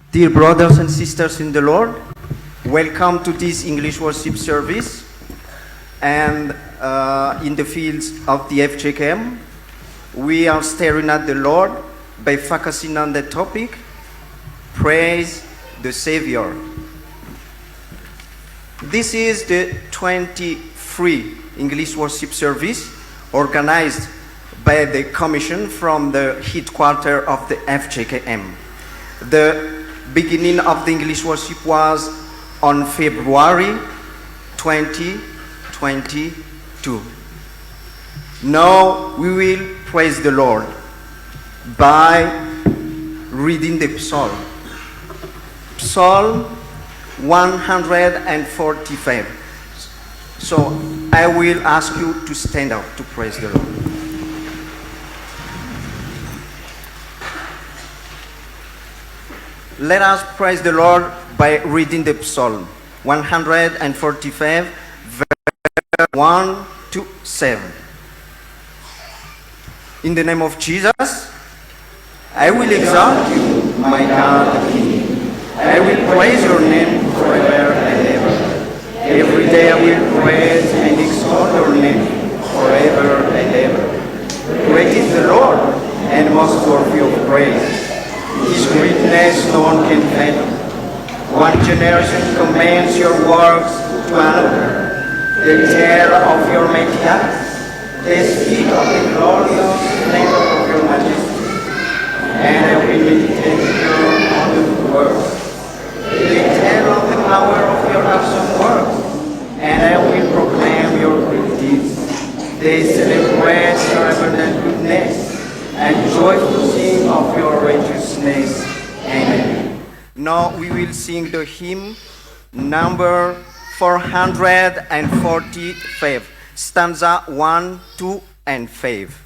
Dear brothers and sisters in the Lord, welcome to this English worship service. And in the fields of the FJKM, we are staring at the Lord by focusing on the topic, Praise the Savior. This is the 23rd English worship service organized by the Commission from the headquarters of the FJKM. The beginning of the English worship was on February 2022. Now we will praise the Lord by reading the Psalm. Psalm 145. So I will ask you to stand up to praise the Lord. Let us praise the Lord by reading the Psalm 145, verse 1 to 7. In the name of Jesus, I will exalt you, my God, the King. I will praise your name forever and ever. Every day I will praise and exalt your name forever and ever. Great is the Lord and most worthy of praise. His greatness no one can fathom. One generation commends your works to another. They tell of your mighty acts. They speak of the glorious splendor of your majesty. And I will meditate your wonderful works. They tell of the power of your awesome works. And I will proclaim your great deeds. They celebrate your abundant goodness and joyful sing of your righteousness. Amen. Now we will sing the hymn number 445, stanza 1, 2, and 5.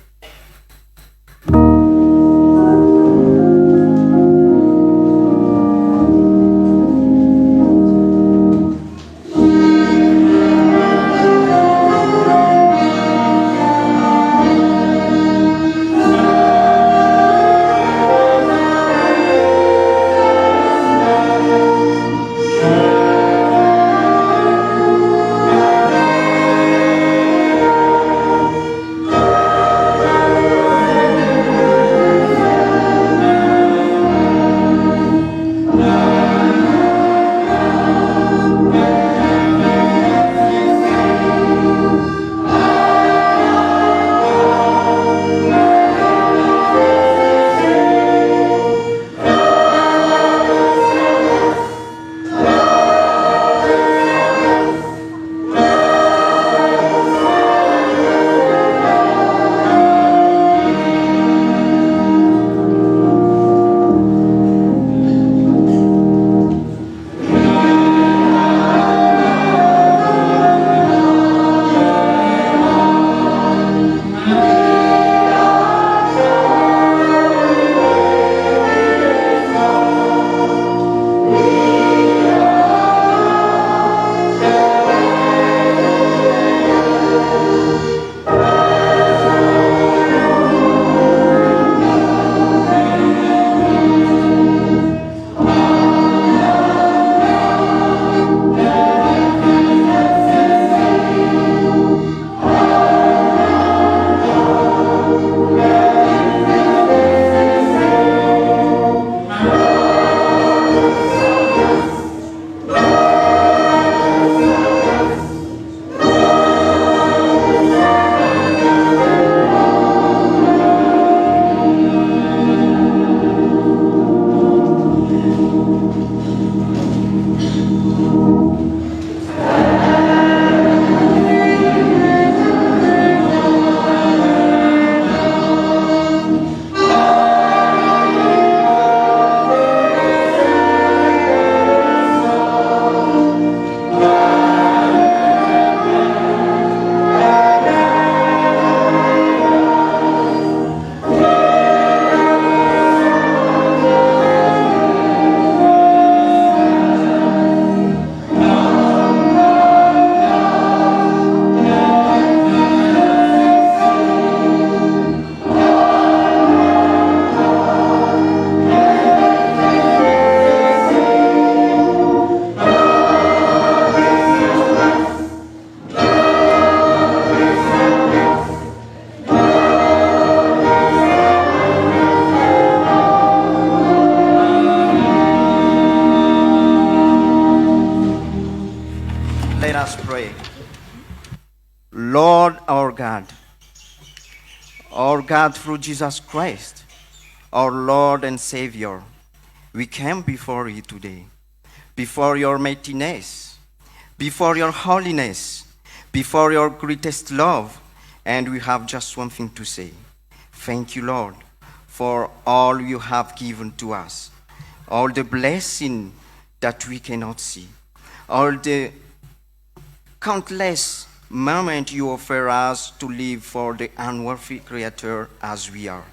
God, through Jesus Christ, our Lord and Savior, we come before you today, before your mightiness, before your holiness, before your greatest love, and we have just one thing to say. Thank you, Lord, for all you have given to us, all the blessing that we cannot see, all the countless moments you offer us to live for the unworthy Creator as we are,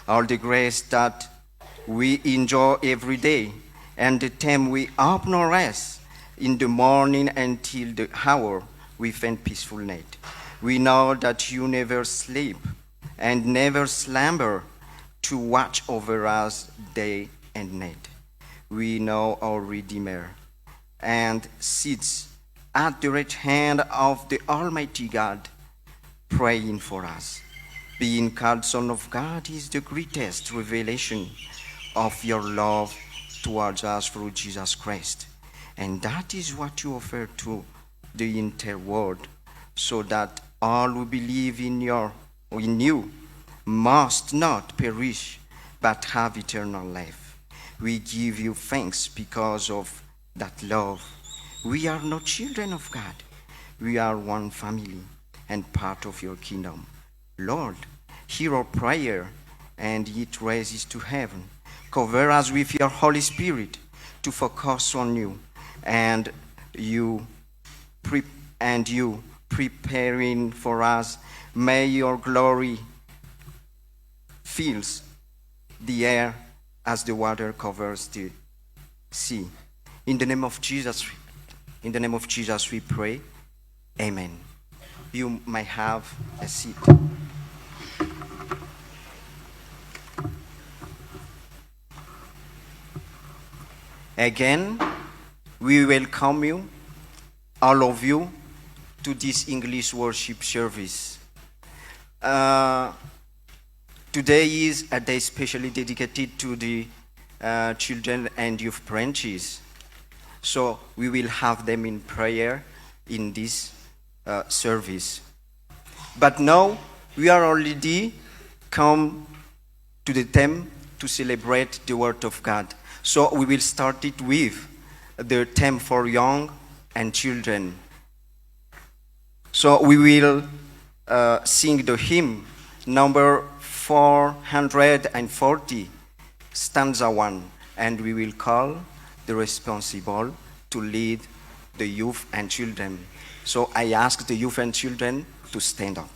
all the grace that we enjoy every day, and the time we up no rest in the morning until the hour we find peaceful night. We know that you never sleep and never slumber to watch over us day and night. We know our Redeemer and sits at the right hand of the Almighty God, praying for us. Being called Son of God is the greatest revelation of your love towards us through Jesus Christ. And that is what you offer to the entire world, so that all who believe in you must not perish, but have eternal life. We give you thanks because of that love. We are not children of God. We are one family and part of your kingdom. Lord, hear our prayer and it raises to heaven. Cover us with your Holy Spirit to focus on you and you preparing for us. May your glory fills the air as the water covers the sea. In the name of Jesus we pray. Amen. You may have a seat. Again, we welcome you, all of you, to this English worship service. Today is a day specially dedicated to the children and youth branches. So we will have them in prayer in this service. But now we are already come to the time to celebrate the Word of God. So we will start it with the theme for young and children. So we will sing the hymn number 440, stanza 1, and we will call the responsible to lead the youth and children. So I ask the youth and children to stand up.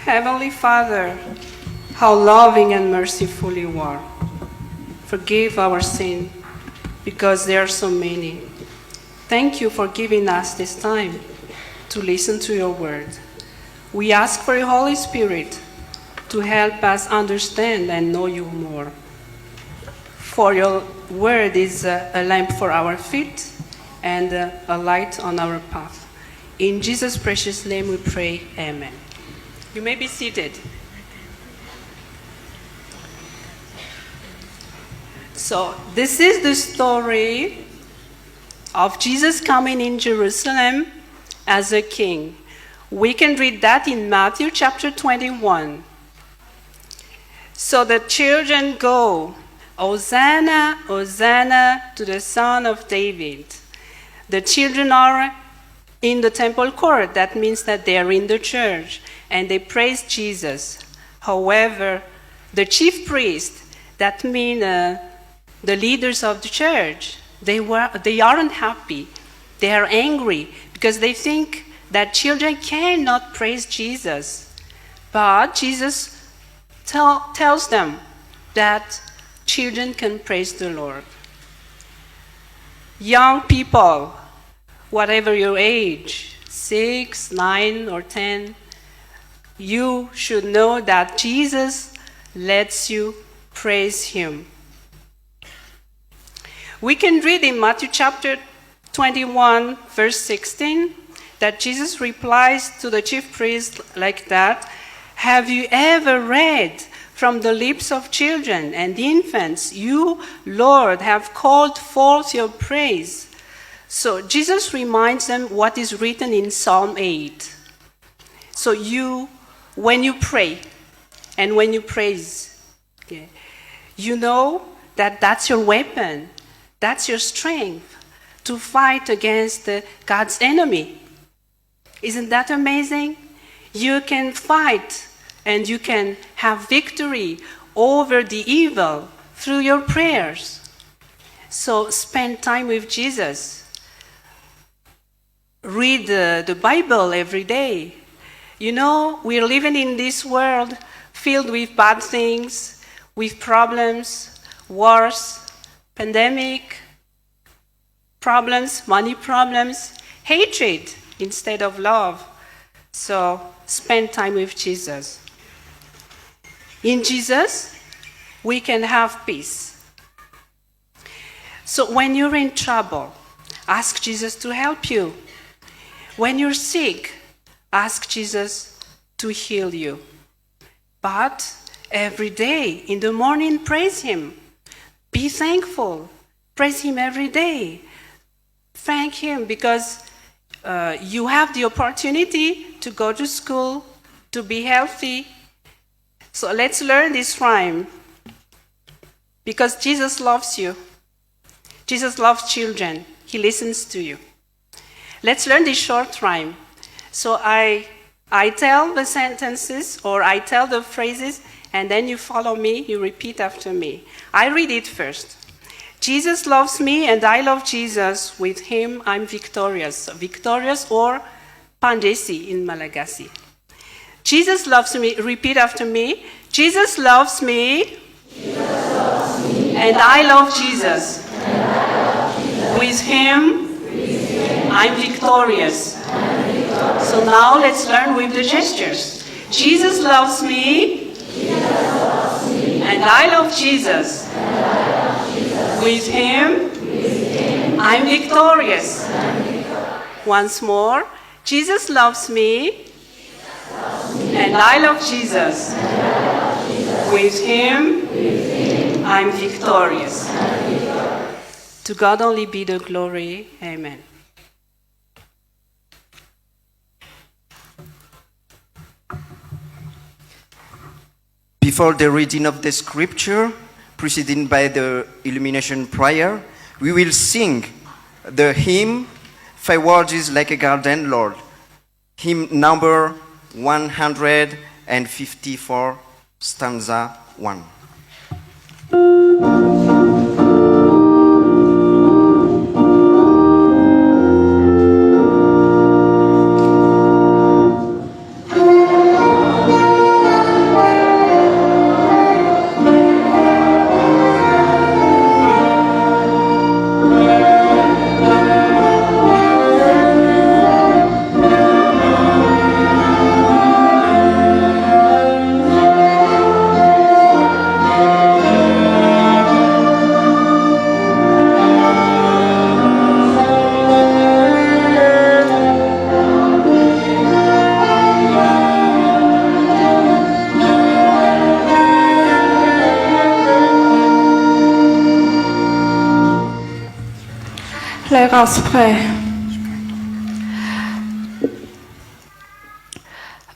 Heavenly Father, how loving and merciful you are. Forgive our sin, because there are so many. Thank you for giving us this time to listen to your word. We ask for your Holy Spirit to help us understand and know you more. For your word is a lamp for our feet and a light on our path. In Jesus' precious name we pray, amen. You may be seated. So this is the story of Jesus coming in Jerusalem as a king. We can read that in Matthew chapter 21. So the children go, Hosanna, Hosanna to the Son of David. The children are in the temple court. That means that they are in the church. and they praised Jesus. However, the chief priests, that mean the leaders of the church, they aren't happy. They are angry because they think that children cannot praise Jesus. But Jesus tells them that children can praise the Lord. Young people, whatever your age, 6, 9, or 10, you should know that Jesus lets you praise him. We can read in Matthew chapter 21, verse 16, that Jesus replies to the chief priest like that, "Have you ever read from the lips of children and infants, you, Lord, have called forth your praise?" So Jesus reminds them what is written in Psalm 8. So when you pray and when you praise, you know that that's your weapon, that's your strength to fight against God's enemy. Isn't that amazing? You can fight and you can have victory over the evil through your prayers. So spend time with Jesus. Read the Bible every day. You know, we're living in this world filled with bad things, with problems, wars, pandemic, problems, money problems, hatred instead of love. So spend time with Jesus. In Jesus, we can have peace. So when you're in trouble, ask Jesus to help you. When you're sick, ask Jesus to heal you. But every day, in the morning, praise him. Be thankful. Praise him every day. Thank him because you have the opportunity to go to school, to be healthy. So let's learn this rhyme. Because Jesus loves you. Jesus loves children. He listens to you. Let's learn this short rhyme. So I tell the sentences or I tell the phrases and then you follow me, you repeat after me. I read it first. Jesus loves me and I love Jesus. With him I'm victorious. Victorious or pandesi in Malagasy. Jesus loves me. Repeat after me. Jesus loves me. And I love Jesus. With him I'm victorious. So now let's learn with the gestures. Jesus loves me. And I love Jesus. With him, I'm victorious. Once more. Jesus loves me. And I love Jesus. With him, I'm victorious. To God only be the glory. Amen. Before the reading of the scripture, preceded by the illumination prayer, we will sing the hymn, "Thy word is like a garden, Lord." Hymn number 154, stanza 1. Let us pray.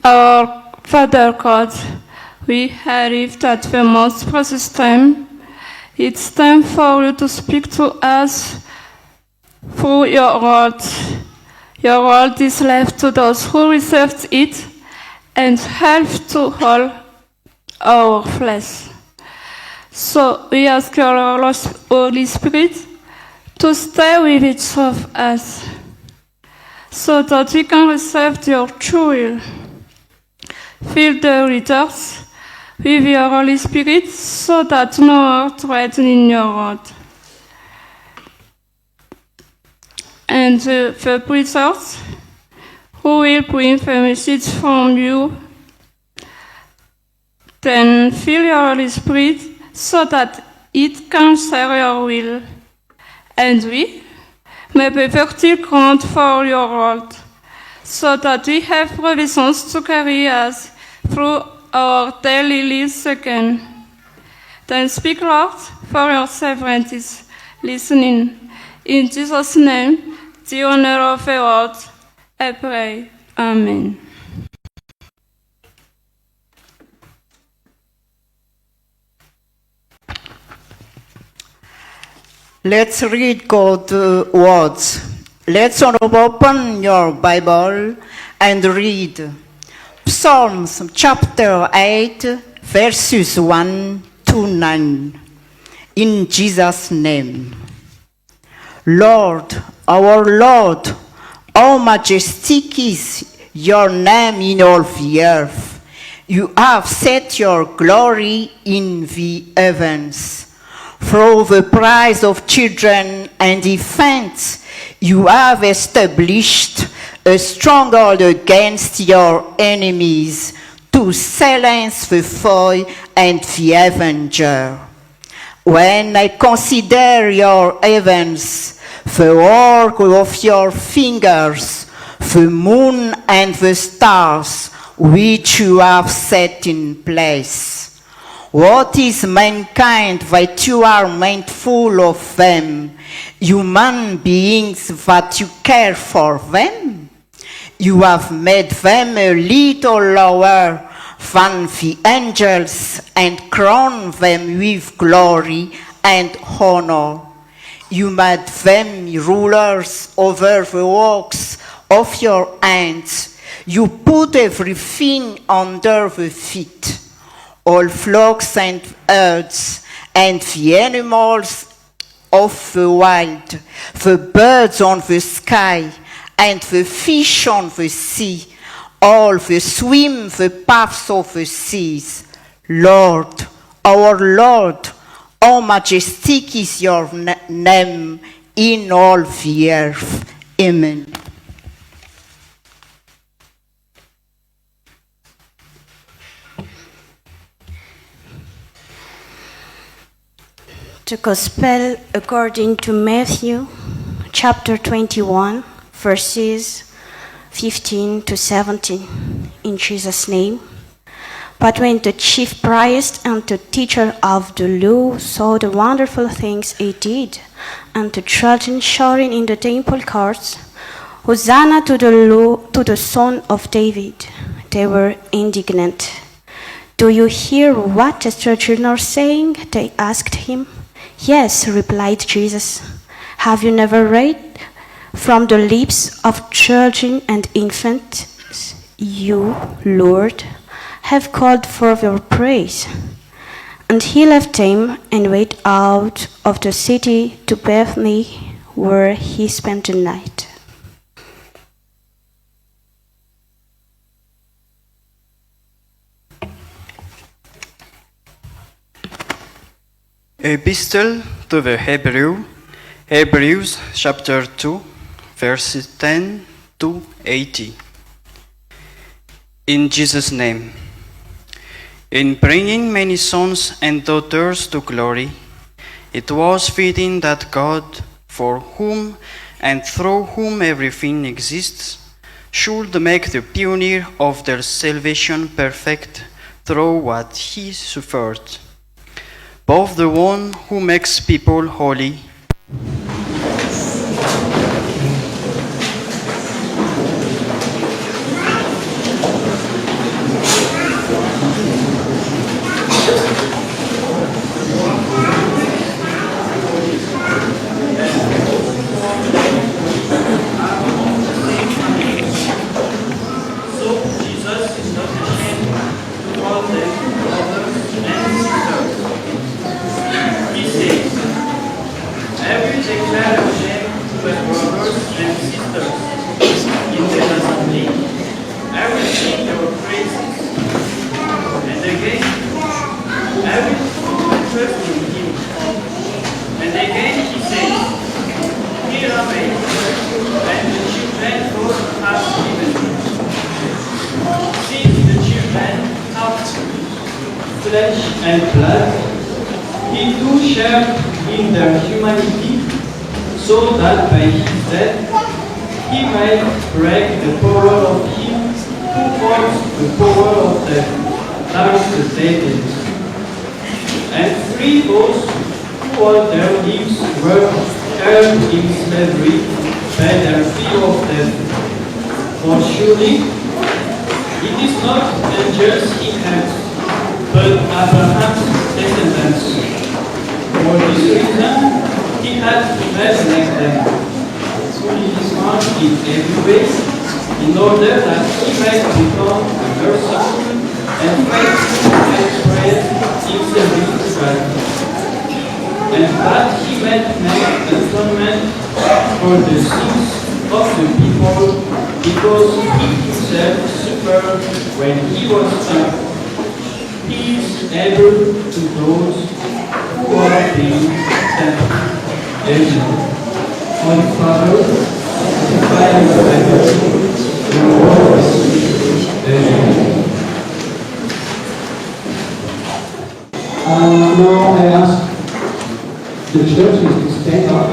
Our Father God, we arrived at the most precious time. It's time for you to speak to us through your word. Your word is life to those who received it, and help to all our flesh. So we ask your Holy Spirit to stay with each of us, so that we can receive your true will. Fill the readers with your Holy Spirit, so that no hurt remains in your heart. And the preachers who will bring the message from you, then fill your Holy Spirit so that it can share your will. And we may be very ground for your word, so that we have provisions to carry us through our daily lives again. Then speak, Lord, for your servant is listening. In Jesus' name, the honor of the word, I pray. Amen. Let's read God's words. Let's all open your Bible and read Psalms chapter 8, verses 1 to 9. In Jesus' name. Lord, our Lord, how majestic is your name in all the earth. You have set your glory in the heavens. Through the praise of children and infants, you have established a stronghold against your enemies to silence the foe and the avenger. When I consider your heavens, the work of your fingers, the moon and the stars which you have set in place. What is mankind that you are mindful of them, human beings that you care for them? You have made them a little lower than the angels and crowned them with glory and honor. You made them rulers over the works of your hands. You put everything under the feet. All flocks and herds, and the animals of the wild, the birds on the sky, and the fish on the sea, all the swim the paths of the seas. Lord, our Lord, how majestic is your name in all the earth. Amen. The Gospel according to Matthew, chapter 21, verses 15 to 17, in Jesus' name. But when the chief priest and the teacher of the law saw the wonderful things he did, and the children shouting in the temple courts, Hosanna to the Son of David, they were indignant. Do you hear what the children are saying? They asked him. Yes, replied Jesus. Have you never read from the lips of children and infants, you, Lord, have called for your praise? And he left them and went out of the city to Bethany, where he spent the night. Epistle to the Hebrews chapter 2, verses 10 to 80. In Jesus' name. In bringing many sons and daughters to glory, it was fitting that God, for whom and through whom everything exists, should make the pioneer of their salvation perfect through what he suffered. Both the one who makes people holy flesh and blood, he too shared in their humanity, so that by his death he might break the power of him who holds the power of death, that is the devil, and free those who all their lives were held in slavery by their fear of death. For surely it is not angels he has, but Abraham's descendants. For this reason he had to melt like them, fully smart in every way, in order that he might become merciful and faithful and spread in service to God, and that he might make atonement for the sins of the people, because he himself suffered when he was young. He is able to those who are being sent. Amen. Holy Father, sanctify your name, your word is Amen. Now I ask the church to stand up.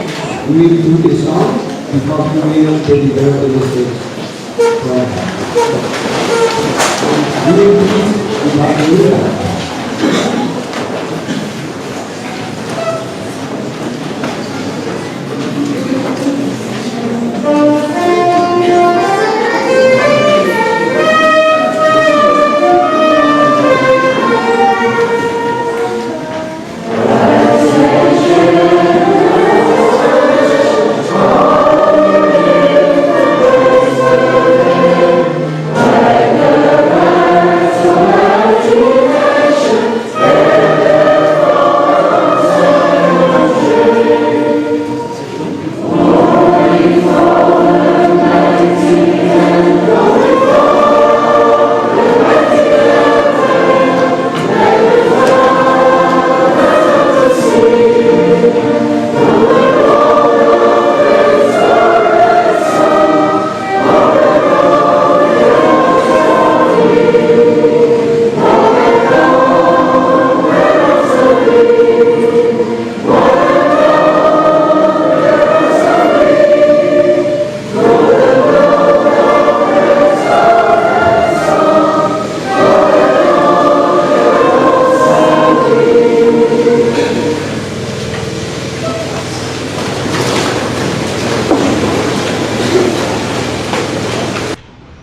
We will do the song because we will deliver the message from we will be Hallelujah.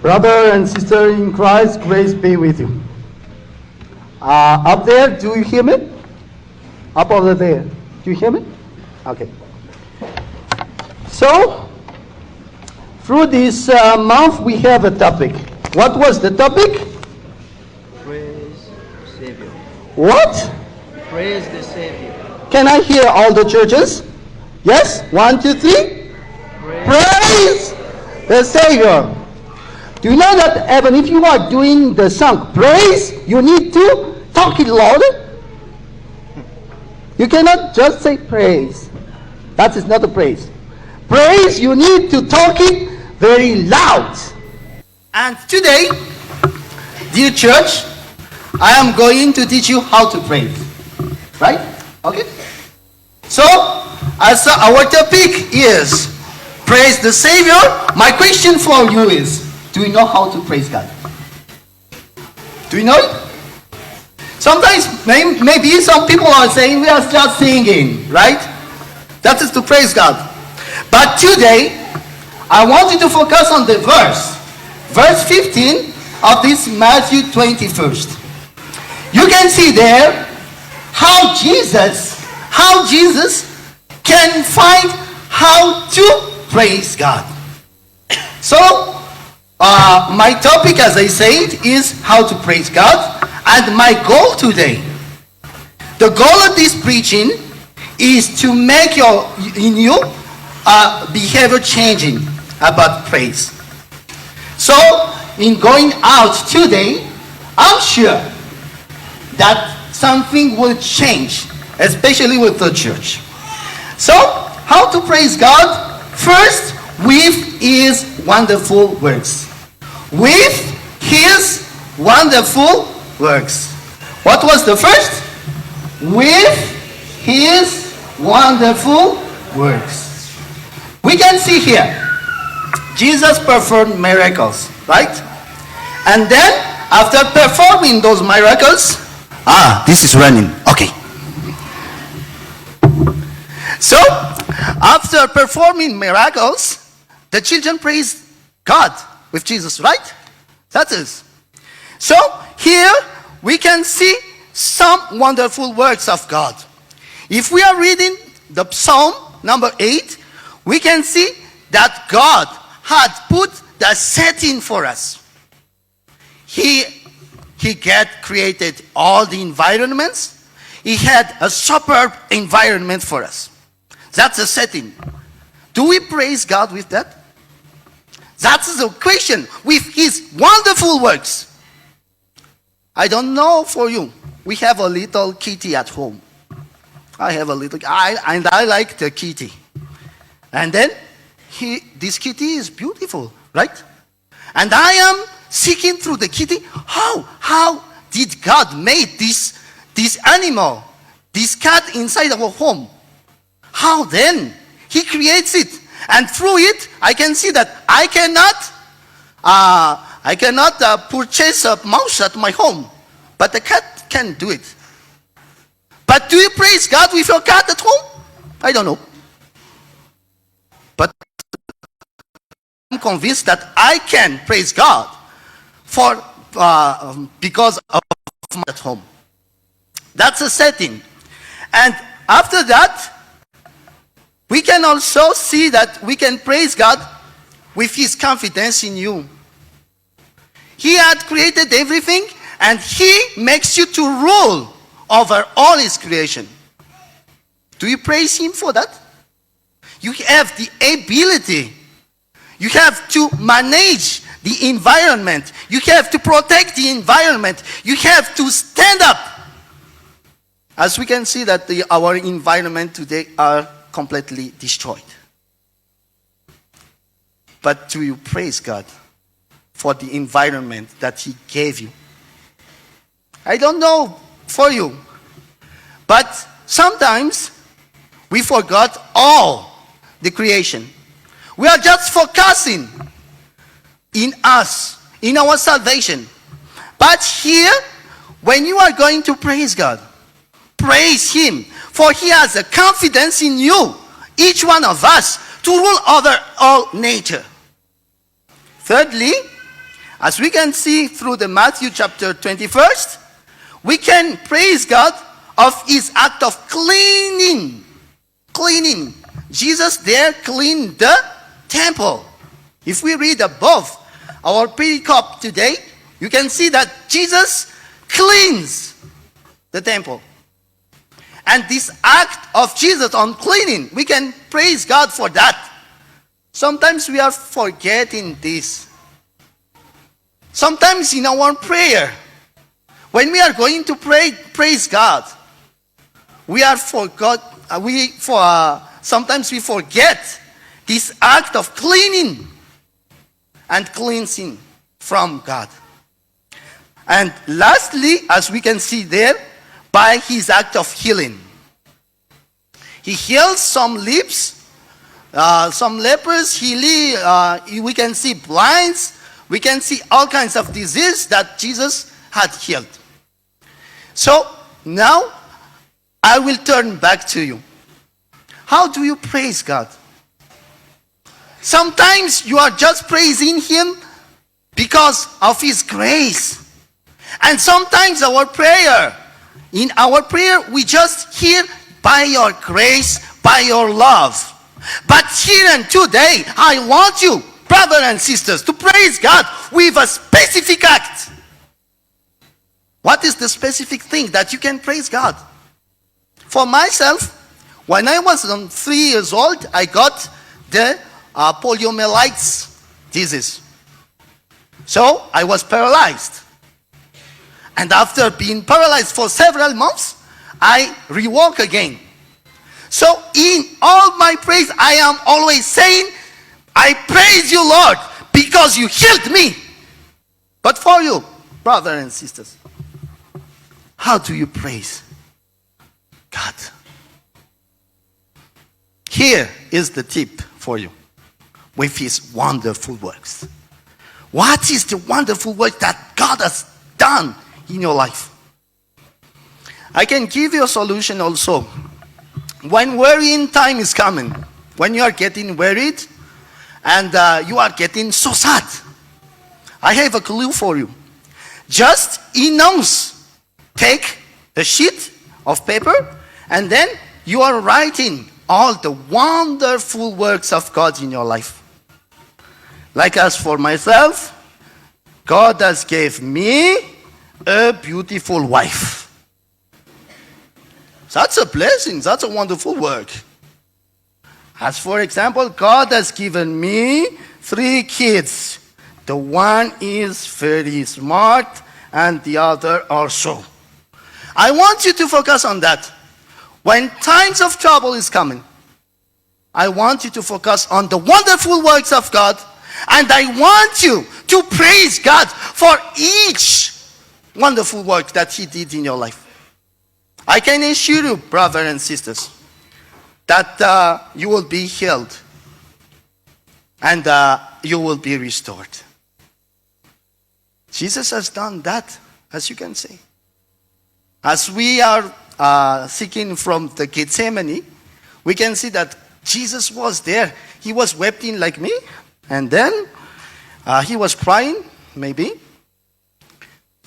Brother and sister in Christ, grace be with you. Up there, do you hear me? Up over there, do you hear me? Okay. So, through this month, we have a topic. What was the topic? Praise the Savior. What? Praise the Savior. Can I hear all the churches? Yes? 1, 2, 3. Praise the Savior. Do you know that even if you are doing the song praise, you need to talk it louder? You cannot just say praise. That is not a praise. Praise, you need to talk it very loud. And today, dear church, I am going to teach you how to praise. Right? Okay? So, as our topic is praise the Savior, my question for you is, do you know how to praise God? Do you know it? Sometimes, maybe some people are saying we are just singing, right? That is to praise God. But today, I want you to focus on the verse. Verse 15 of this Matthew 21st. You can see there how Jesus can find how to praise God. So, my topic, as I said, is how to praise God. And my goal today, the goal of this preaching is to make in you behavior changing about praise. So, in going out today, I'm sure that something will change, especially with the church. So, how to praise God? First, with His wonderful works. With His wonderful works. What was the first? With his wonderful works. We can see here, Jesus performed miracles, right? And then, after performing those miracles, this is running, okay. So, after performing miracles, the children praised God with Jesus, right? That is. So, here we can see some wonderful works of God. If we are reading the Psalm number 8, we can see that God had put the setting for us. He created all the environments. He had a superb environment for us. That's the setting. Do we praise God with that? That's the question. With his wonderful works. I don't know for you. We have a little kitty at home. I have a little, and I like the kitty. And then, this kitty is beautiful, right? And I am seeking through the kitty, how did God make this animal, this cat inside our home? How then? He creates it. And through it, I can see that I cannot purchase a mouse at my home. But the cat can do it. But do you praise God with your cat at home? I don't know. But I'm convinced that I can praise God because of my at home. That's a setting. And after that, we can also see that we can praise God with his confidence in you. He had created everything, and he makes you to rule over all his creation. Do you praise him for that? You have the ability. You have to manage the environment. You have to protect the environment. You have to stand up. As we can see that our environment today are completely destroyed. But do you praise God for the environment that he gave you? I don't know for you, but sometimes we forgot all the creation. We are just focusing in us, in our salvation. But here, when you are going to praise God, praise him, for he has a confidence in you, each one of us, to rule over all nature. Thirdly, as we can see through the Matthew chapter 21, we can praise God of his act of cleaning. Cleaning. Jesus there cleaned the temple. If we read above our pericope today, you can see that Jesus cleans the temple. And this act of Jesus on cleaning, we can praise God for that. Sometimes we are forgetting this. Sometimes in our prayer, when we are going to praise God, sometimes we forget this act of cleaning and cleansing from God. And lastly, as we can see there, by his act of healing. He heals some lips, some lepers, we can see blinds, we can see all kinds of disease that Jesus had healed. So now I will turn back to you. How do you praise God? Sometimes you are just praising him because of his grace. And sometimes in our prayer, we just hear, by your grace, by your love. But here and today, I want you, brothers and sisters, to praise God with a specific act. What is the specific thing that you can praise God? For myself, when I was 3 years old, I got the poliomyelitis disease. So I was paralyzed. And after being paralyzed for several months, I rewalk again. So in all my praise, I am always saying, I praise you, Lord, because you healed me. But for you, brothers and sisters, How do you praise God? Here is the tip for you with his wonderful works. What is the wonderful work that God has done in your life? I can give you a solution also. When worrying time is coming, when you are getting worried and you are getting so sad, I have a clue for you. Just take a sheet of paper and then you are writing all the wonderful works of God in your life. Like as for myself, God has gave me a beautiful wife. That's a blessing. That's a wonderful work. As for example, God has given me 3 kids. The one is very smart and the other also. I want you to focus on that. When times of trouble is coming, I want you to focus on the wonderful works of God, and I want you to praise God for each wonderful work that he did in your life. I can assure you, brothers and sisters, that you will be healed and you will be restored. Jesus has done that, as you can see. As we are seeking from the Gethsemane, we can see that Jesus was there. He was weeping like me, and then he was crying, maybe.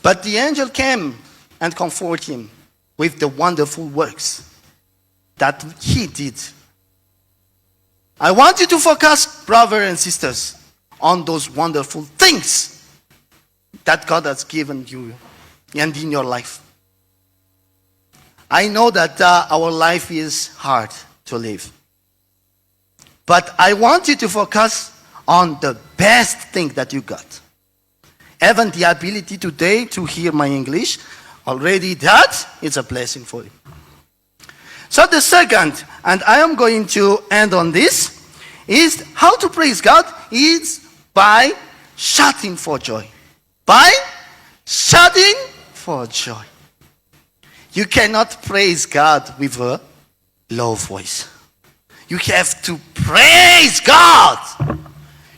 But the angel came and comforted him with the wonderful works that he did. I want you to focus, brothers and sisters, on those wonderful things that God has given you and in your life. I know that our life is hard to live. But I want you to focus on the best thing that you got. Even the ability today to hear my English, already that is a blessing for you. So the second, and I am going to end on this, is how to praise God is by shouting for joy. By shouting for joy. You cannot praise God with a low voice. You have to praise God.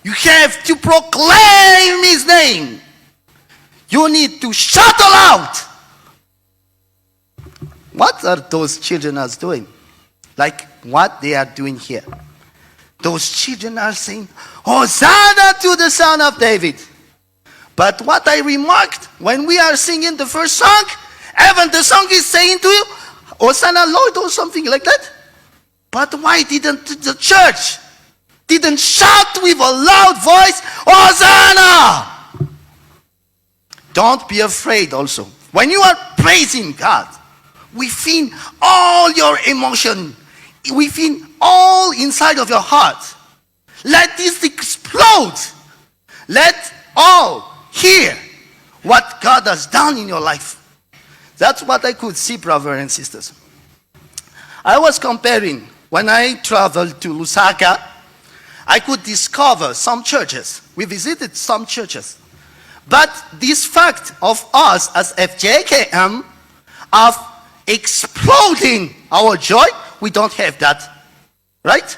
You have to proclaim his name. You need to shout aloud. What are those children doing? Like what they are doing here. Those children are saying, Hosanna to the Son of David. But what I remarked when we are singing the first song, even the song is saying to you, Hosanna Lord, or something like that. But why didn't the church shout with a loud voice, Hosanna? Don't be afraid also. When you are praising God, within all your emotion, within all inside of your heart, let this explode. Let all hear what God has done in your life. That's what I could see, brothers and sisters. I was comparing, when I traveled to Lusaka, I could discover some churches. We visited some churches. But this fact of us as FJKM, of exploding our joy, we don't have that. Right?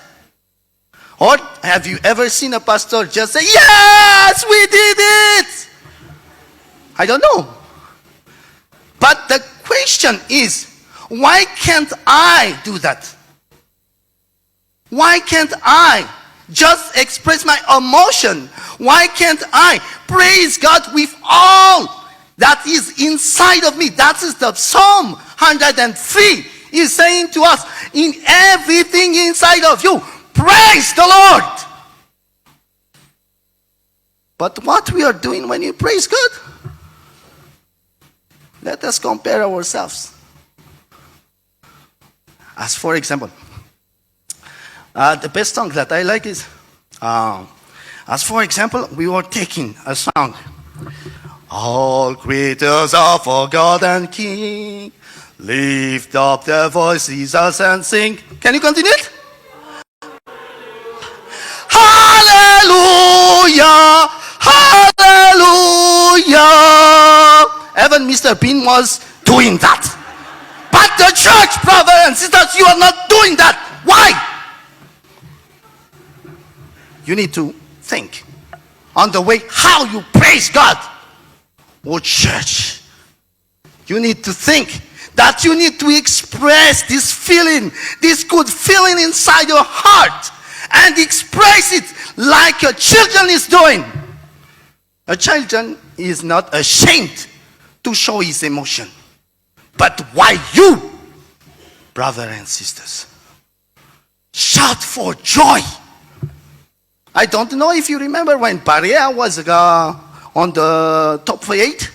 Or have you ever seen a pastor just say, yes, we did it? I don't know. But the question is, why can't I do that? Why can't I just express my emotion? Why can't I praise God with all that is inside of me? That is the Psalm 103 is saying to us, in everything inside of you, praise the Lord. But what we are doing when we praise God? Let us compare ourselves. As for example, the best song that I like is, as for example, we were taking a song. All creatures are for God and King. Lift up their voices and sing. Can you continue it? Hallelujah! Hallelujah! Even Mr. Bean was doing that. But the church, brothers and sisters, you are not doing that. Why? You need to think on the way how you praise God. Oh, church, you need to think that you need to express this feeling, this good feeling inside your heart, and express it like a child is doing. A child is not ashamed to show his emotion. But why you, brothers and sisters, shout for joy? I don't know if you remember when Paria was on the top 8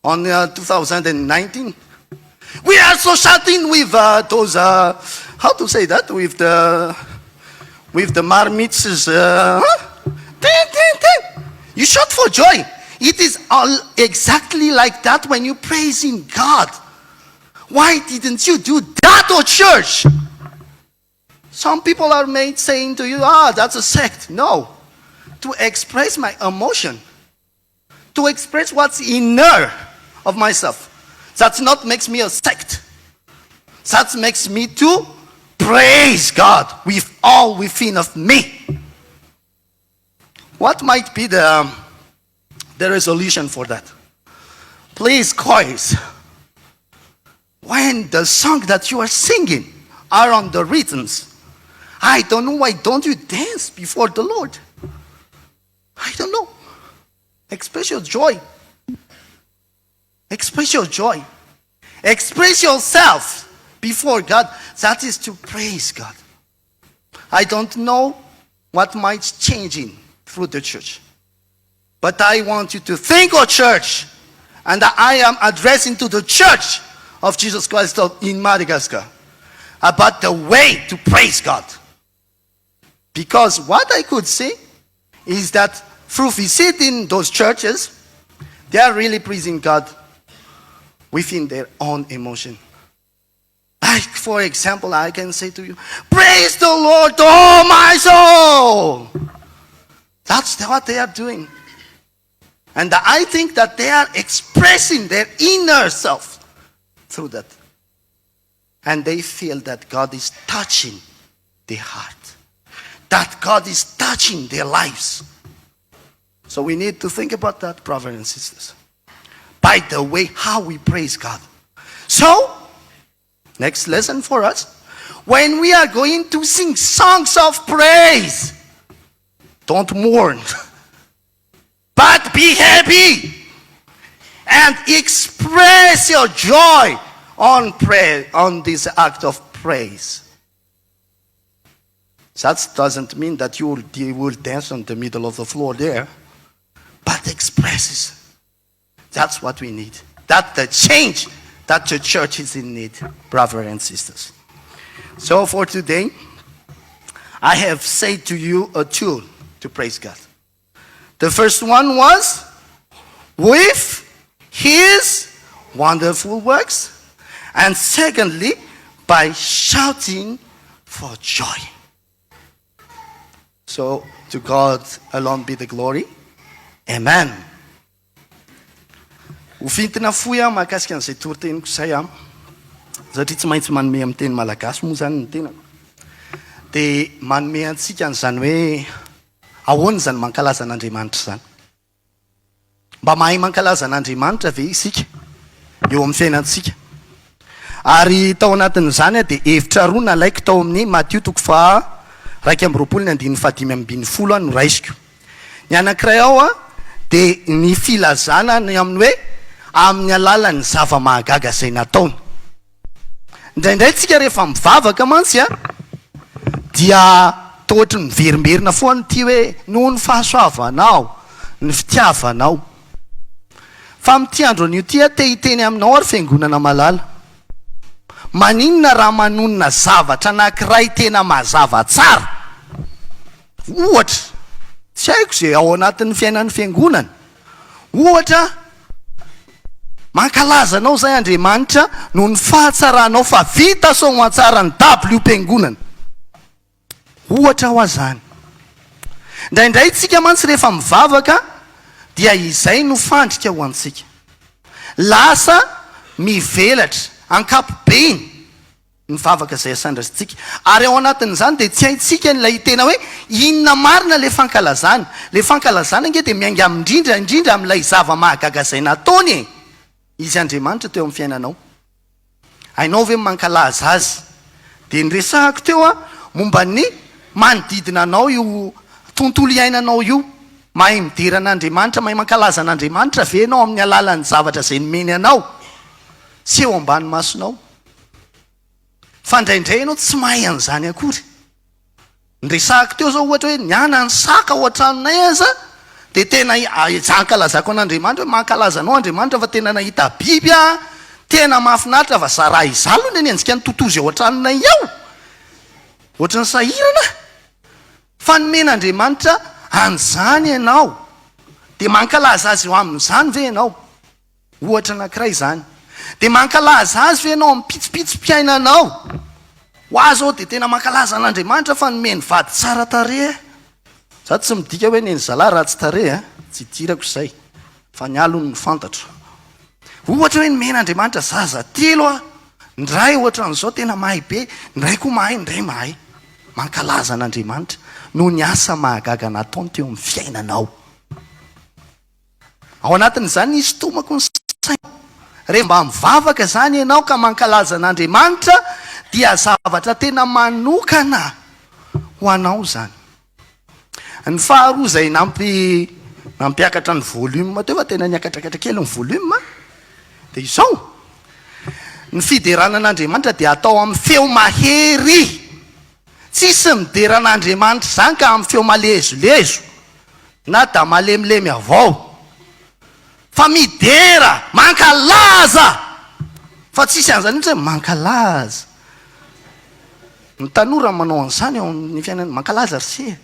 on 2019. We are so shouting with those, how to say that, with the marmits. You shout for joy. It is all exactly like that when you praising God. Why didn't you do that, oh church? Some people are made saying to you, that's a sect. No. To express my emotion, to express what's inner of myself, that not makes me a sect. That makes me to praise God with all within of me. What might be the resolution for that? Please, guys, when the song that you are singing are on the rhythms, I don't know why don't you dance before the Lord? I don't know. Express your joy. Express your joy. Express yourself before God. That is to praise God. I don't know what might changing through the church. But I want you to think, oh church, and I am addressing to the church of Jesus Christ in Madagascar about the way to praise God. Because what I could see is that through visiting those churches, they are really praising God within their own emotion. Like, for example, I can say to you, praise the Lord, oh my soul. That's what they are doing. And I think that they are expressing their inner self through that. And they feel that God is touching their heart. That God is touching their lives. So we need to think about that, brothers and sisters. By the way, how we praise God. So, next lesson for us. When we are going to sing songs of praise, don't mourn, but be happy and express your joy on prayer, on this act of praise. That doesn't mean that you will dance on the middle of the floor there, but expresses. That's what we need. That's the change that the church is in need, brothers and sisters. So for today, I have said to you a tool to praise God. The first one was with His wonderful works, and secondly, by shouting for joy. So to God alone be the glory. Amen. Hofintina foy aho mahakasika an'izay toroteniko izay aho. Satria tsy maintsy manome amin'ny teny malagasy moa zany ny tenako. Dia manome antsika an'izany hoe ahoana zany mankalaza an'Andriamanitra zany. Mba mahay mankalaza an'Andriamanitra ve isika eo amin'ny fiainantsika. Ary tao anatin'izany dia hevitra roa nalaiko tao amin'ny Matthieu 2:25 no raisiko. Ny anankiray ao dia ny filazana ny amin'ny hoe amin'ny alalan'ny zava-mahagaga izay nataony. Indraindray tsika rehefa mivavaka mantsy dia tohatry ny verimberina foana ty hoe noho ny fahasoavanao, ny fitiavanao. Fa amin'ity andro an'io ty te hiteny aminao ary fiangonana malala. Maninona raha manonona zavatra anankiray tena mazava tsara? Ohatra, tsy haiko izay ao anatin'ny fiainan'ny fiangonana. Ohatra, mankalaza anao zay Andriamanitra noho ny fahatsaranao fa vita soamantsara ny dabo io mpiangonana. Ohatra ho azany. Indraindray tsika mantsy rehefa mivavaka dia izay no fandrika ho antsika. Lasa mivelatra ankapobeny ny vavaka izay asandrasitsika. Ary ao anatin'izany dia tsy haintsika n'ilay tena hoe inona marina le fankalazana. Le fankalazana nge dia miainga indrindra amin'ilay zava-mahagaga izay nataony izy Andriamanitra teo amin'ny fiainanao. Hainao ve mankalaza azy? Dia nyresahako teo momba ny manodidina anao io tontolo iainanao io. Mahay midiran'Andriamanitra, mahay mankalaza an'Andriamanitra ve enao amin'ny alalan'ny zavatra izay nomeny anao? Tsy eo ambany masonao. Fandraindray ianao tsy mahay an'izany akory. Nyresahako teo zao ohatra hoe niana ny saka ao an-tranonay aza dia tena ankalazako an'Andriamanitra hoe mankalaza anao Andriamanitra fa tena nahita biby tena mahafinaritra fa zara izalo ny anjika ny totozy ao an-tranonay ao. Ohatra ny sahirana. Fa nomen'Andriamanitra an'izany ianao dia mankalaza azy eo amin'izany ve ianao? Ohatra anankiray izany. Dia mankalaza azy ve ianao amin'ny pitsopitsom-piainanao? Ho azy ao dia tena mankalaza an'Andriamanitra fa nomeny vady tsara tarehy. Za tsy midika hoe neny zalahy raha tsy tarehy, tsy tirako izay, fa ny alony ny fantatro. Ohatra hoe nomen'Andriamanitra zaza telo ndray ohatra n'izao tena mahay be, ndray koa mahay, ndray mahay. Mankalaza an'Andriamanitra no ny asa mahagaga nataony teo amin'ny fiainanao. Ao anatin'izany izy tomako ny saina. Rehefa mba mivavaka izany ianao ka mankalaza an'Andriamanitra dia zavatra tena manokana ho anao izany. Ny faharoa izay nampiakatra ny volume teo fa tena niakatrakatra kely ny volume dia izao. Ny fideranan'Andriamanitra dia atao amin'ny feo mahery. Tsisy mideran'Andriamanitra izany ka amin'ny feo malezolezo na da malemilemy avao. Fa midera, mankalaza. Fa tsisy an'izany hoe mankalaza. Ny tanora manao an'izany ao amin'ny fiainana, mankalaza ry.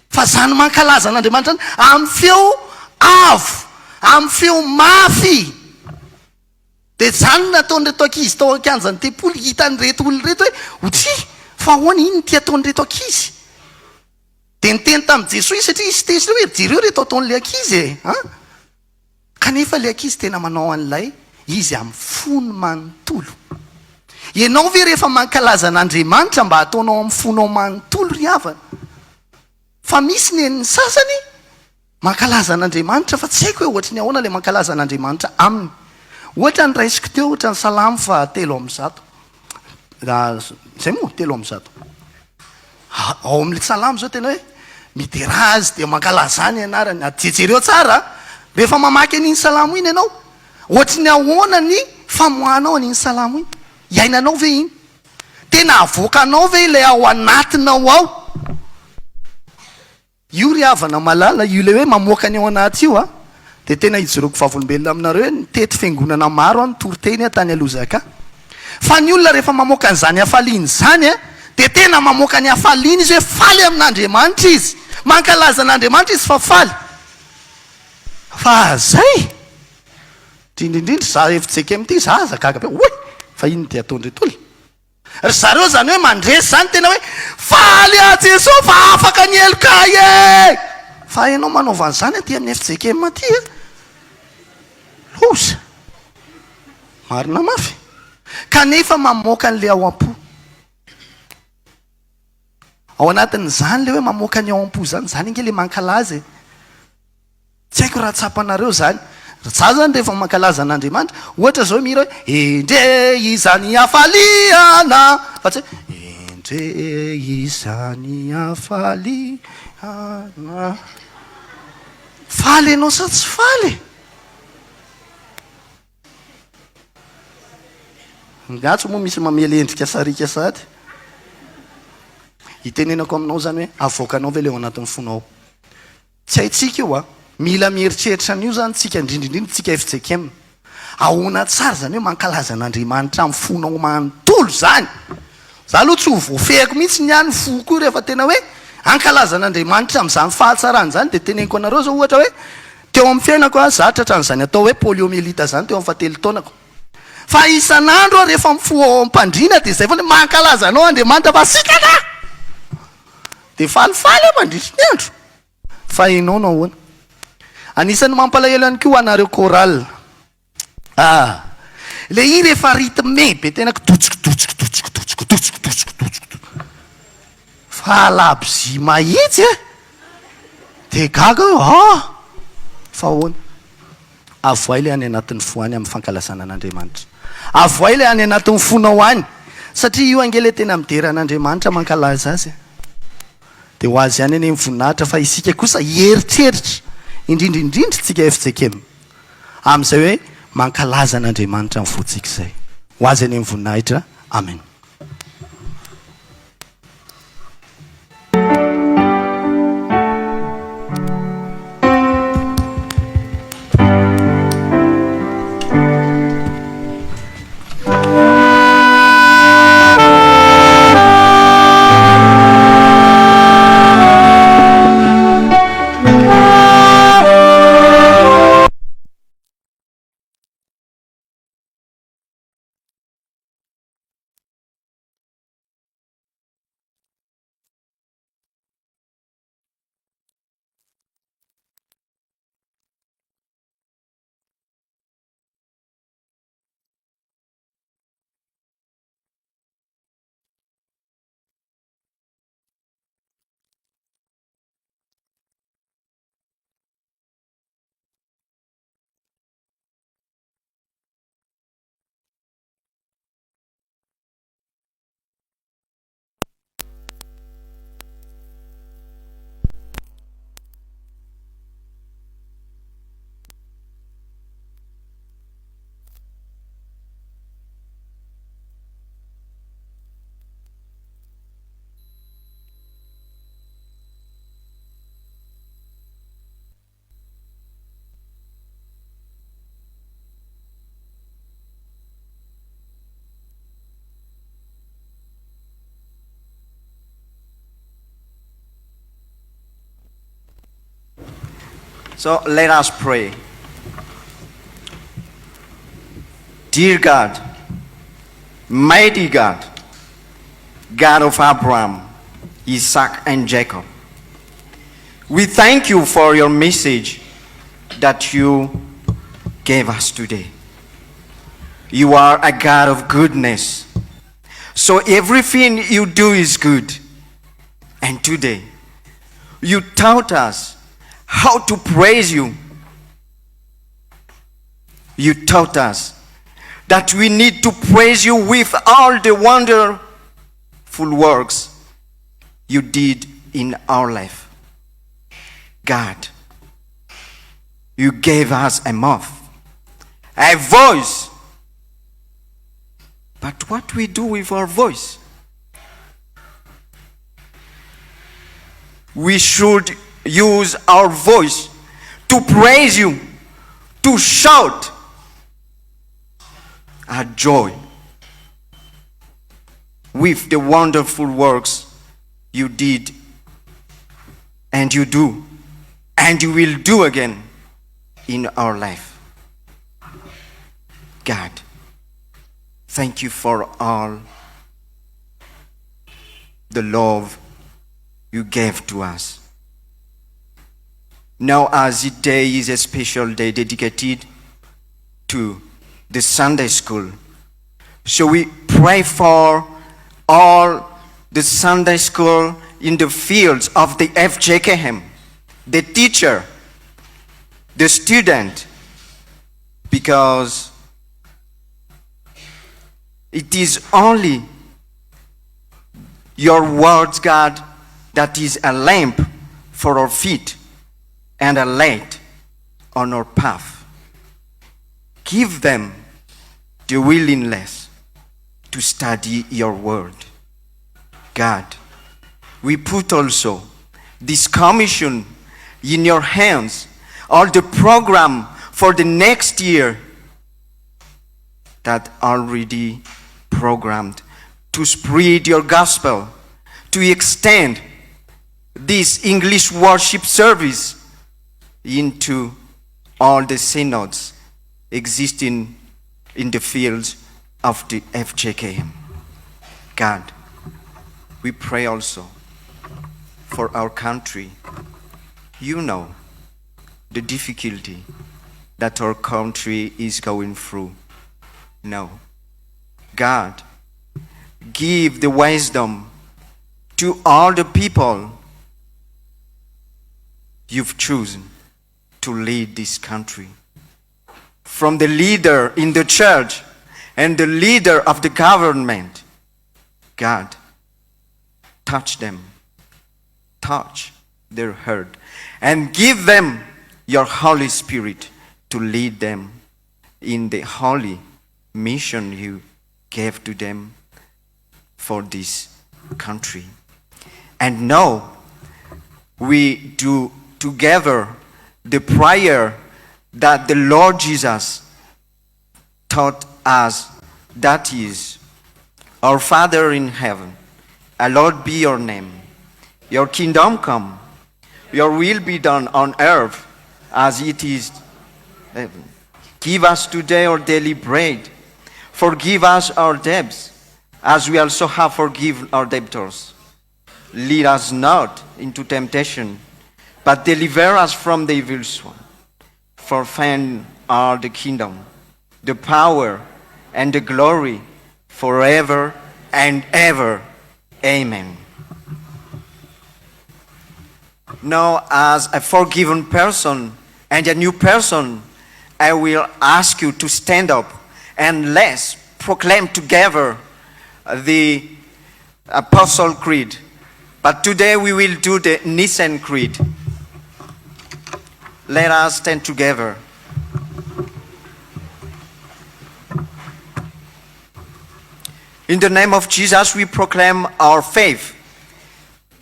Fa zany mankalaza an'Andriamanitra zany amin'ny feo avo, amin'ny feo mafy. Dia zany nataony reto ankizy tao ankianjany tempoly hitan'ireto olona reto hoe otry fa ahoana iny ty ataon'ireto ankizy. Dia niteny tamin'i Jesosy satria izy tesy hoe jereo reto ataon'ilay ankizy kanefa ilay ankizy tena manao an'ilay izy amin'ny fony manontolo. Ianao ve rehefa mankalaza an'Andriamanitra mba ataonao amin'ny fonao manontolo ry havana? Fa misy ny sasany mankalaza an'Andriamanitra fa tsy haiko hoe ohatra ny ahoana ilay mankalaza an'Andriamanitra aminy. Ohatra ny raisiko teo, ohatra ny Salamo fa 3:100. Zay moa 3:100. Ao amin'ilay Salamo zao tena hoe midera azy dia mankalaza any ianarany. Jejereo tsara rehefa mamaky an'iny Salamo iny ianao. Ohatra ny ahoana ny famohanao an'iny Salamo iny? Iainanao ve iny? Tena avoakanao ve ilay ao anatinao ao? Io ry havana malala, io ilay hoe mamoaka ny ao anaty io dia tena hijoroako vavolombelona aminareo hoe nitety fiangonana maro toriteny tany Alozaka. Fa ny olona rehefa mamoaka an'izany hafaliana izany dia tena mamoaka ny hafaliana izy hoe faly amin'Andriamanitra izy. Mankalaza an'Andriamanitra izy fa faly. Fa zay indrindrindra za FJKM ty za zakaga be oe fa iny dia ataon'ireto olona. Ry zareo zany hoe mandresy zany tena hoe faly Jesosy fa afaka ny elokay e. Fa ianao manaova an'izany aty amin'ny FJKM aty loza marina mafy. Kanefa mamoaka an'ilay ao am-po. Ao anatin'izany le hoe mamoaka ny ao am-po zany, zany inge le mankalaza. Tsy haiko raha tsapanareo zany. Za zany rehefa mankalaza an'Andriamanitra, ohatra zao mira hoe endre izany hafaliana. Fa tsy endre izany hafaliana. Faly ianao sa tsy faly? Ngatso moa misy mamely endrika sarika sady. Hitenenako aminao zany hoe avoakanao ve le ao anatin'ny fonao. Tsy haitsika io mila mieritreritra an'io zany tsika indrindrindrindra tsika FJKM. Ahoana tsara zany hoe mankalaza an'Andriamanitra amin'ny fonao manontolo zany. Za aloha tsy ho voafehako mihitsy niany foko io rehefa tena hoe ankalaza an'Andriamanitra amin'izany fahatsarany zany. Dia teneniko anareo zao ohatra hoe teo amin'ny fiainako zatra hatran'izany atao hoe poliomyélite zany teo amin'ny 7 taonako. Fa isan'andro rehefa mifoha mpandrina dia zay fa mankalaza anao Andriamanitra fa sikana. Dia falifaly mandritry ny andro. Fa ianao no ahoana? Anisan'ny mampalahelo ihany koa anareo choral. Le i rehefa rythme be tena fa labzy mahitsy de gaga fa hoana avoay le any anatin'ny foany amin'ny fankalazana an'Andriamanitra, avoay le any anatin'ny fonao any, satria io angely tena midera an'Andriamanitra mankalaza azy de ho azy ihany eny voninahitra, fa isika kosa hieritreritra indrindrindrindra tsika FJKM amin'izay hoe mankalaza an'Andriamanitra amin'ny votsika izay, ho azy eny voninahitra. Amen. So let us pray. Dear God, mighty God, God of Abraham, Isaac, and Jacob, we thank you for your message that you gave us today. You are a God of goodness, so everything you do is good. And today, you taught us how to praise you. You taught us that we need to praise you with all the wonderful works you did in our life. God, you gave us a mouth, a voice. But what we do with our voice? We should use our voice to praise you, to shout our joy with the wonderful works you did and you do and you will do again in our life. God, thank you for all the love you gave to us. Now, as this day is a special day dedicated to the Sunday school, so we pray for all the Sunday school in the fields of the FJKM, the teacher, the student, because it is only your words, God, that is a lamp for our feet and a light on our path. Give them the willingness to study your word. God, we put also this commission in your hands, all the program for the next year that already programmed to spread your gospel, to extend this English worship service into all the synods existing in the fields of the FJKM. God, we pray also for our country. You know the difficulty that our country is going through. No. God, give the wisdom to all the people you've chosen to lead this country. From the leader in the church and the leader of the government, God, touch them, touch their heart, and give them your Holy Spirit to lead them in the holy mission you gave to them for this country. And now we do together the prayer that the Lord Jesus taught us, that is, our Father in heaven, hallowed be your name. Your kingdom come, your will be done on earth as it is in heaven. Give us today our daily bread. Forgive us our debts, as we also have forgiven our debtors. Lead us not into temptation, but deliver us from the evil one. For thine are the kingdom, the power, and the glory, forever and ever. Amen. Now, as a forgiven person and a new person, I will ask you to stand up and let's proclaim together the Apostle Creed. But today we will do the Nicene Creed. Let us stand together. In the name of Jesus, we proclaim our faith.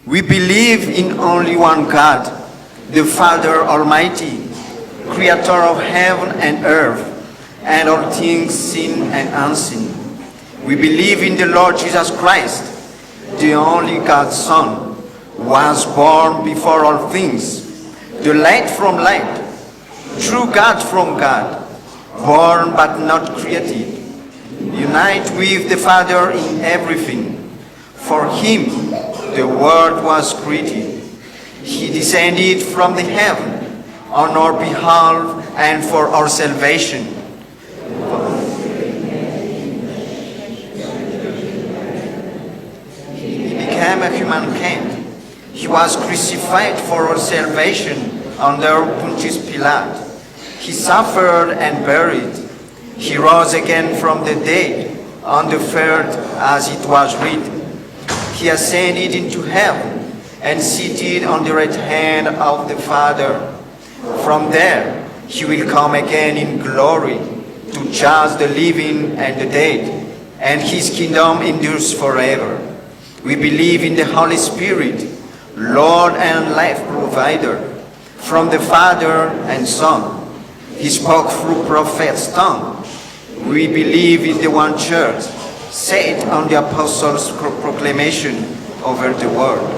We believe in only one God, the Father Almighty, creator of heaven and earth, and all things seen and unseen. We believe in the Lord Jesus Christ, the only God's Son, was born before all things, the light from light, true God from God, born but not created, unite with the Father in everything. For him the world was created. He descended from the heaven on our behalf and for our salvation. He became a human king. He was crucified for our salvation under Pontius Pilate. He suffered and buried. He rose again from the dead on the third, as it was written. He ascended into heaven and seated on the right hand of the Father. From there he will come again in glory to judge the living and the dead, and his kingdom endures forever. We believe in the Holy Spirit, Lord and life provider, from the Father and Son. He spoke through prophets' tongue. We believe in the one church, set on the apostles' proclamation over the world.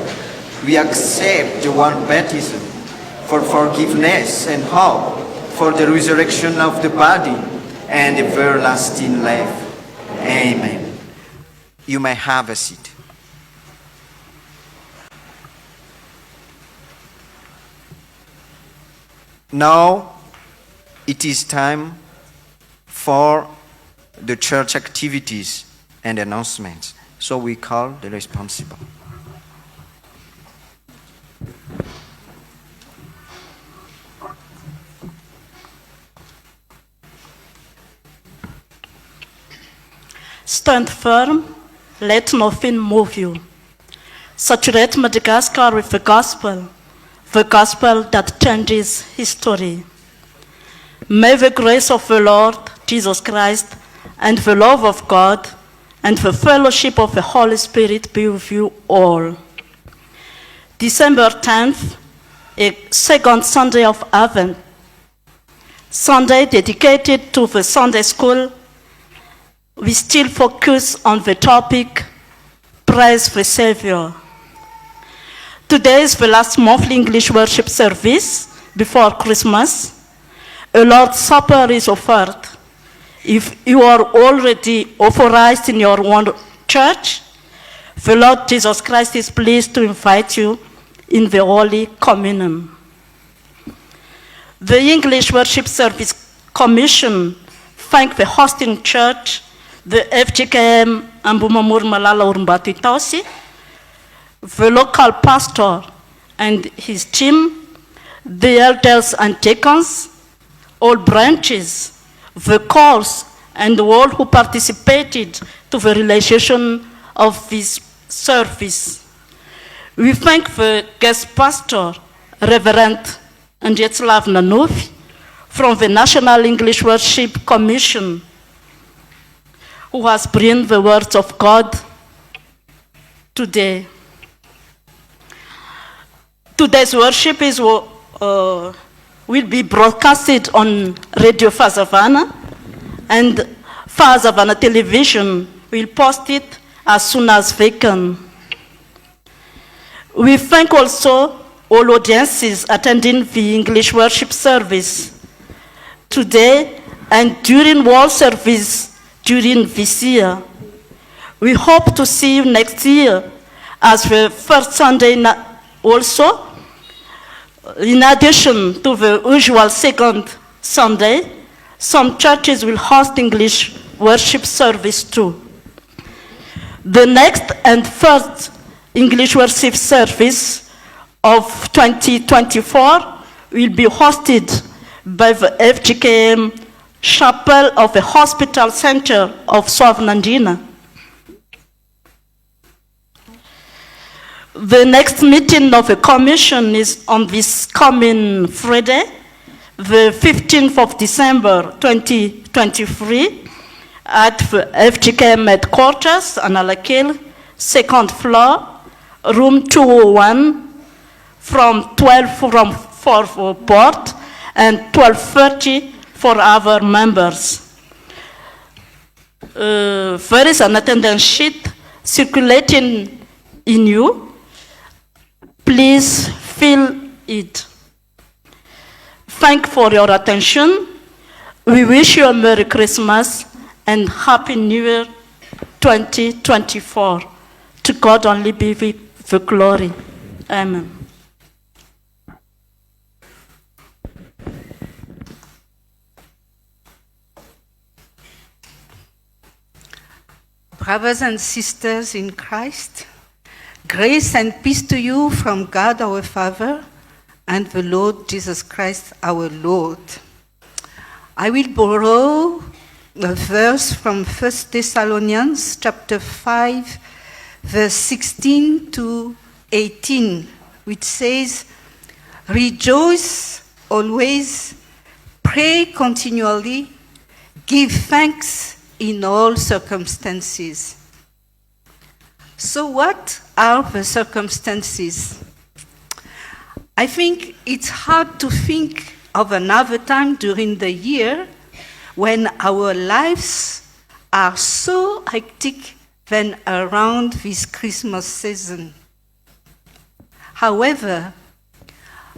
We accept the one baptism for forgiveness and hope for the resurrection of the body and everlasting life. Amen. You may have a seat. Now it is time for the church activities and announcements. So we call the responsible. Stand firm, let nothing move you. Saturate Madagascar with the gospel that changes history. May the grace of the Lord Jesus Christ and the love of God and the fellowship of the Holy Spirit be with you all. December 10th, a second Sunday of Advent, Sunday dedicated to the Sunday school. We still focus on the topic, Praise the Savior. Today is the last monthly English worship service before Christmas. A Lord's Supper is offered. If you are already authorized in your own church, the Lord Jesus Christ is pleased to invite you in the Holy Communion. The English Worship Service Commission thank the hosting church, the FJKM Ambohimamory Malala Orimbato Itaosi, the local pastor and his team, the elders and deacons, all branches, the calls, and all who participated to the realization of this service. We thank the guest pastor, Reverend 𝙃𝙤𝙧𝙤𝙤 from the National English Worship Commission, who has brought the words of God today. Today's worship will be broadcasted on Radio FTV-AFiFaB, and FTV-AFiFaB television will post it as soon as they can. We thank also all audiences attending the English worship service today and during all service during this year. We hope to see you next year as the first Sunday also. In addition to the usual second Sunday, some churches will host English worship service too. The next and first English worship service of 2024 will be hosted by the FJKM Chapel of the Hospital Center of South Nandina. The next meeting of the Commission is on this coming Friday, the 15th of December 2023, at the FJKM headquarters on Alakil, second floor, room 201, from 12 for board and 12:30 for our members. There is an attendance sheet circulating in you. Please fill it. Thank you for your attention. We wish you a Merry Christmas and Happy New Year 2024. To God only be the glory. Amen. Brothers and sisters in Christ, grace and peace to you from God our Father and the Lord Jesus Christ our Lord. I will borrow a verse from 1 Thessalonians chapter 5, verse 16 to 18, which says, "Rejoice always, pray continually, give thanks in all circumstances." So what are the circumstances? I think it's hard to think of another time during the year when our lives are so hectic than around this Christmas season. However,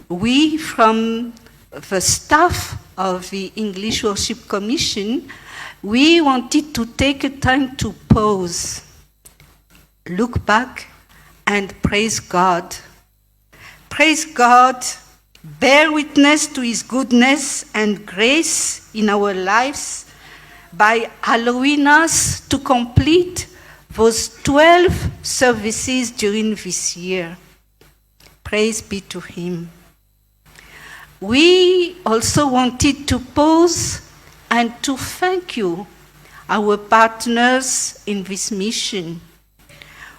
we from the staff of the English Worship Commission, we wanted to take a time to pause, look back, and praise God. Praise God, bear witness to His goodness and grace in our lives by allowing us to complete those 12 services during this year. Praise be to Him. We also wanted to pause and to thank you, our partners in this mission,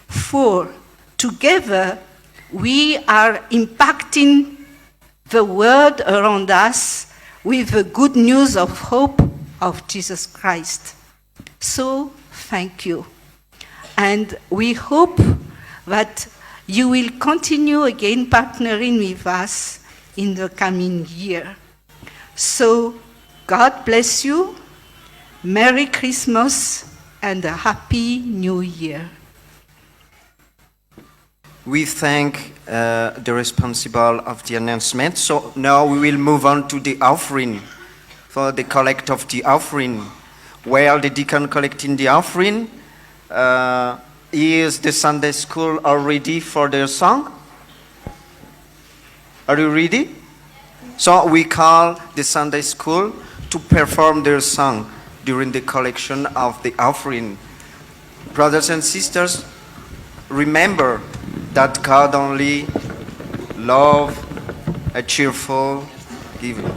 for together we are impacting the world around us with the good news of hope of Jesus Christ. So thank you. And we hope that you will continue again partnering with us in the coming year. So God bless you, Merry Christmas, and a Happy New Year. We thank the responsible of the announcement. So now we will move on to the offering, for the collect of the offering. While the deacon collecting the offering, is the Sunday school all ready for their song? Are you ready? So we call the Sunday school to perform their song. during the collection of the offering. Brothers and sisters, remember that God only loves a cheerful giving.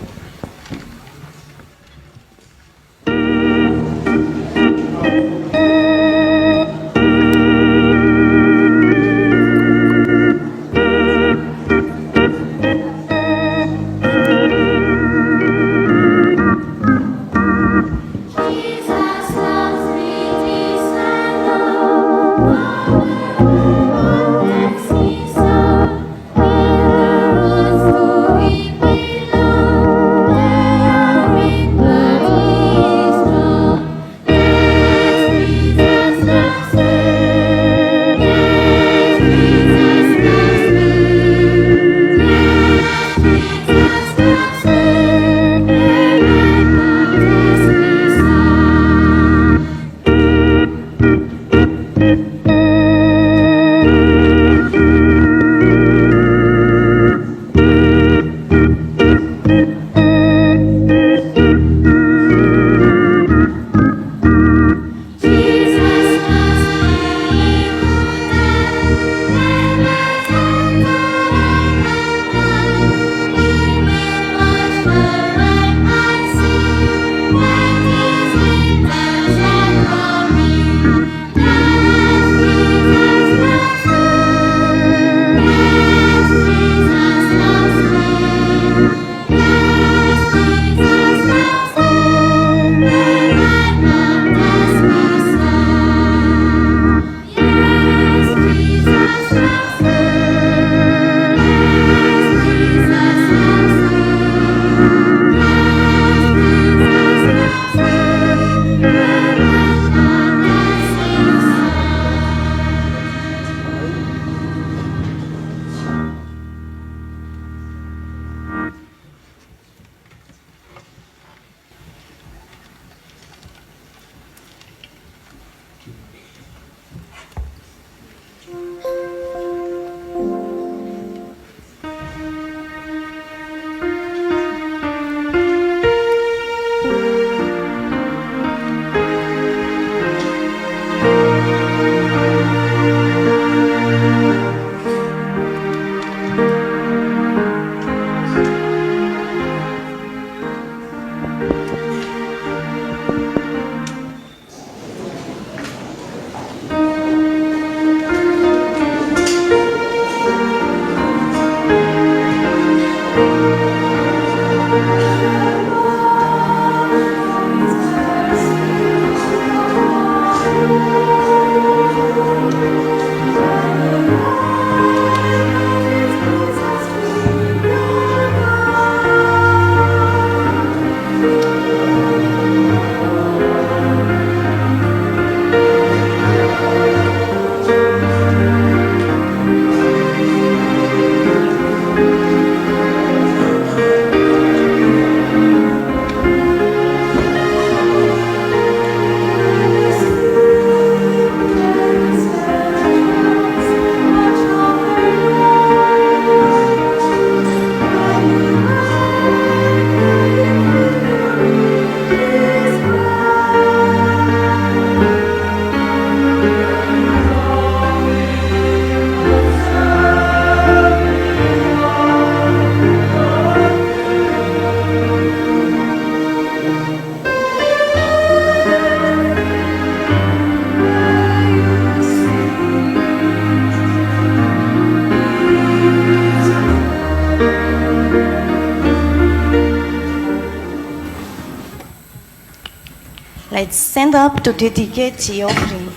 Let's stand up to dedicate the offering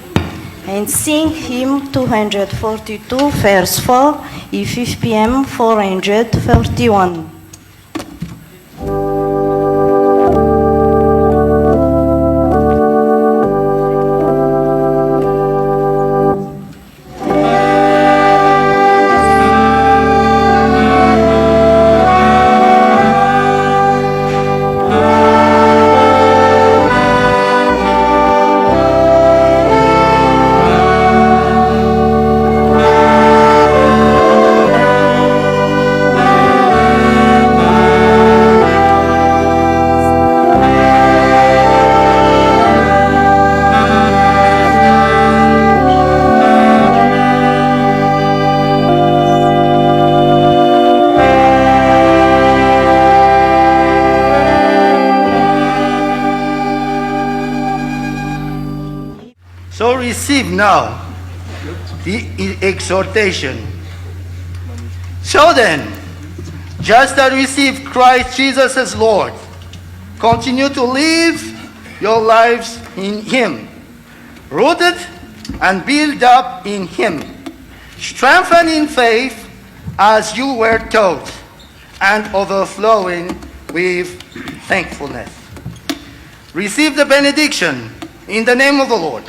and sing hymn 242, verse 4, AFIFAB 431. receive now the exhortation. So then, just as receive Christ Jesus as Lord, continue to live your lives in Him, rooted and built up in Him, strengthened in faith as you were taught, and overflowing with thankfulness. Receive the benediction in the name of the Lord.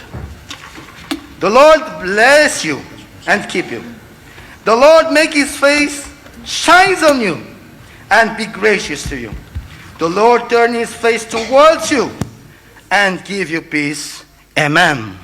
The Lord bless you and keep you. The Lord make His face shine on you and be gracious to you. The Lord turn His face towards you and give you peace. Amen.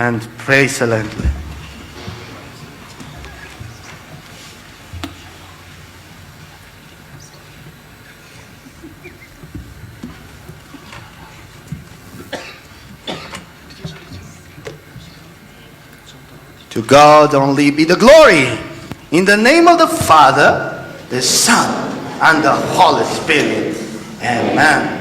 And pray silently. To God only be the glory. In the name of the Father, the Son, and the Holy Spirit. Amen.